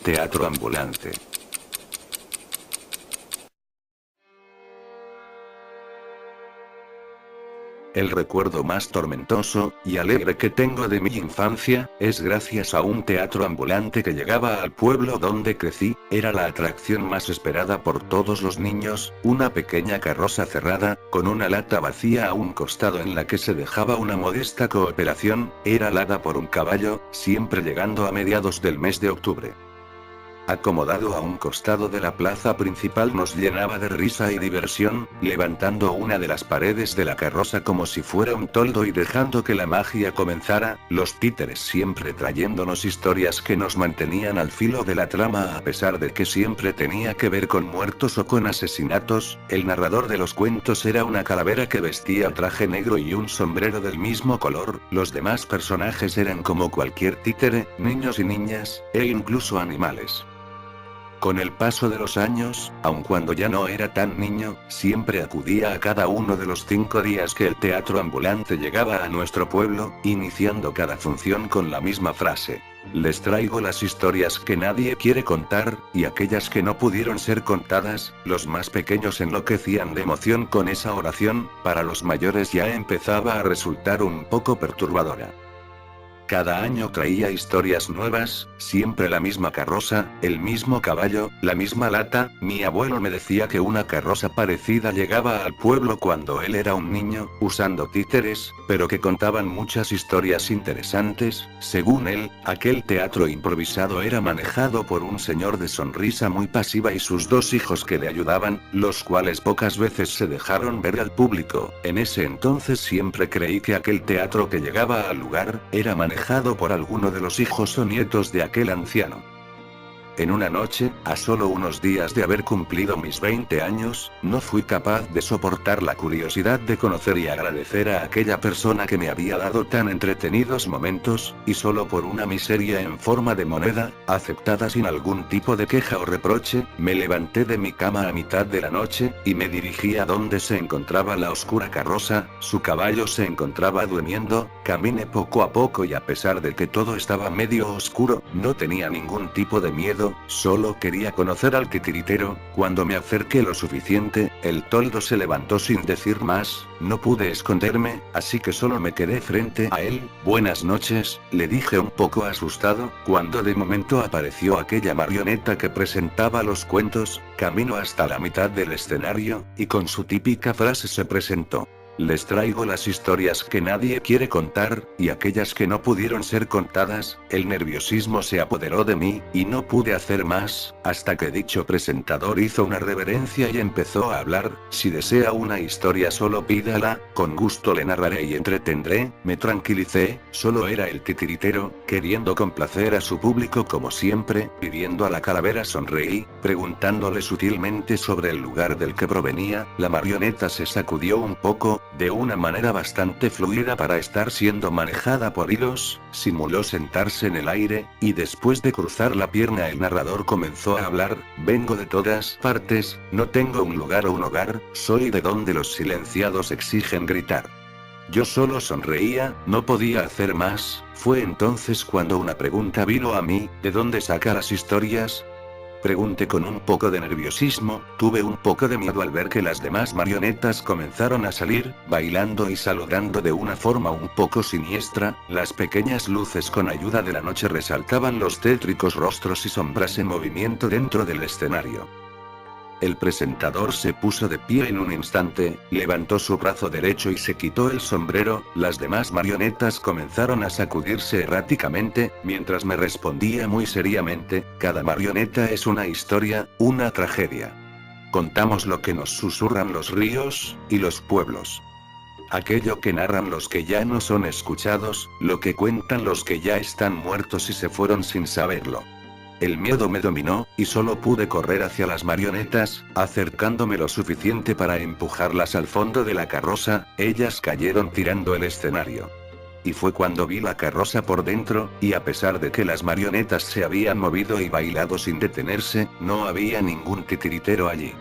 teatro ambulante. El recuerdo más tormentoso y alegre que tengo de mi infancia, es gracias a un teatro ambulante que llegaba al pueblo donde crecí. Era la atracción más esperada por todos los niños, una pequeña carroza cerrada, con una lata vacía a un costado en la que se dejaba una modesta cooperación, era alada por un caballo, siempre llegando a mediados del mes de octubre. Acomodado a un costado de la plaza principal nos llenaba de risa y diversión, levantando una de las paredes de la carroza como si fuera un toldo y dejando que la magia comenzara, los títeres siempre trayéndonos historias que nos mantenían al filo de la trama a pesar de que siempre tenía que ver con muertos o con asesinatos. El narrador de los cuentos era una calavera que vestía traje negro y un sombrero del mismo color. Los demás personajes eran como cualquier títere, niños y niñas, e incluso animales. Con el paso de los años, aun cuando ya no era tan niño, siempre acudía a cada uno de los 5 días que el teatro ambulante llegaba a nuestro pueblo, iniciando cada función con la misma frase: les traigo las historias que nadie quiere contar, y aquellas que no pudieron ser contadas. Los más pequeños enloquecían de emoción con esa oración, para los mayores ya empezaba a resultar un poco perturbadora. Cada año traía historias nuevas, siempre la misma carroza, el mismo caballo, la misma lata. Mi abuelo me decía que una carroza parecida llegaba al pueblo cuando él era un niño, usando títeres, pero que contaban muchas historias interesantes. Según él, aquel teatro improvisado era manejado por un señor de sonrisa muy pasiva y sus 2 hijos que le ayudaban, los cuales pocas veces se dejaron ver al público. En ese entonces siempre creí que aquel teatro que llegaba al lugar, era manejado por alguno de los hijos o nietos de aquel anciano. En una noche, a solo unos días de haber cumplido mis 20 años, no fui capaz de soportar la curiosidad de conocer y agradecer a aquella persona que me había dado tan entretenidos momentos, y solo por una miseria en forma de moneda, aceptada sin algún tipo de queja o reproche, me levanté de mi cama a mitad de la noche, y me dirigí a donde se encontraba la oscura carroza. Su caballo se encontraba durmiendo. Caminé poco a poco y a pesar de que todo estaba medio oscuro, no tenía ningún tipo de miedo. Solo quería conocer al titiritero. Cuando me acerqué lo suficiente, el toldo se levantó sin decir más. No pude esconderme, así que solo me quedé frente a él. Buenas noches, le dije un poco asustado, cuando de momento apareció aquella marioneta que presentaba los cuentos. Caminó hasta la mitad del escenario, y con su típica frase se presentó: les traigo las historias que nadie quiere contar, y aquellas que no pudieron ser contadas. El nerviosismo se apoderó de mí, y no pude hacer más, hasta que dicho presentador hizo una reverencia y empezó a hablar. Si desea una historia solo pídala, con gusto le narraré y entretendré. Me tranquilicé, solo era el titiritero, queriendo complacer a su público como siempre. Pidiendo a la calavera sonreí, preguntándole sutilmente sobre el lugar del que provenía. La marioneta se sacudió un poco, de una manera bastante fluida para estar siendo manejada por hilos, simuló sentarse en el aire, y después de cruzar la pierna el narrador comenzó a hablar: vengo de todas partes, no tengo un lugar o un hogar, soy de donde los silenciados exigen gritar. Yo solo sonreía, no podía hacer más. Fue entonces cuando una pregunta vino a mí: ¿de dónde saca las historias? Pregunté con un poco de nerviosismo. Tuve un poco de miedo al ver que las demás marionetas comenzaron a salir, bailando y saludando de una forma un poco siniestra. Las pequeñas luces con ayuda de la noche resaltaban los tétricos rostros y sombras en movimiento dentro del escenario. El presentador se puso de pie en un instante, levantó su brazo derecho y se quitó el sombrero. Las demás marionetas comenzaron a sacudirse erráticamente, mientras me respondía muy seriamente: cada marioneta es una historia, una tragedia. Contamos lo que nos susurran los ríos y los pueblos. Aquello que narran los que ya no son escuchados, lo que cuentan los que ya están muertos y se fueron sin saberlo. El miedo me dominó, y solo pude correr hacia las marionetas, acercándome lo suficiente para empujarlas al fondo de la carroza. Ellas cayeron tirando el escenario. Y fue cuando vi la carroza por dentro, y a pesar de que las marionetas se habían movido y bailado sin detenerse, no había ningún titiritero allí.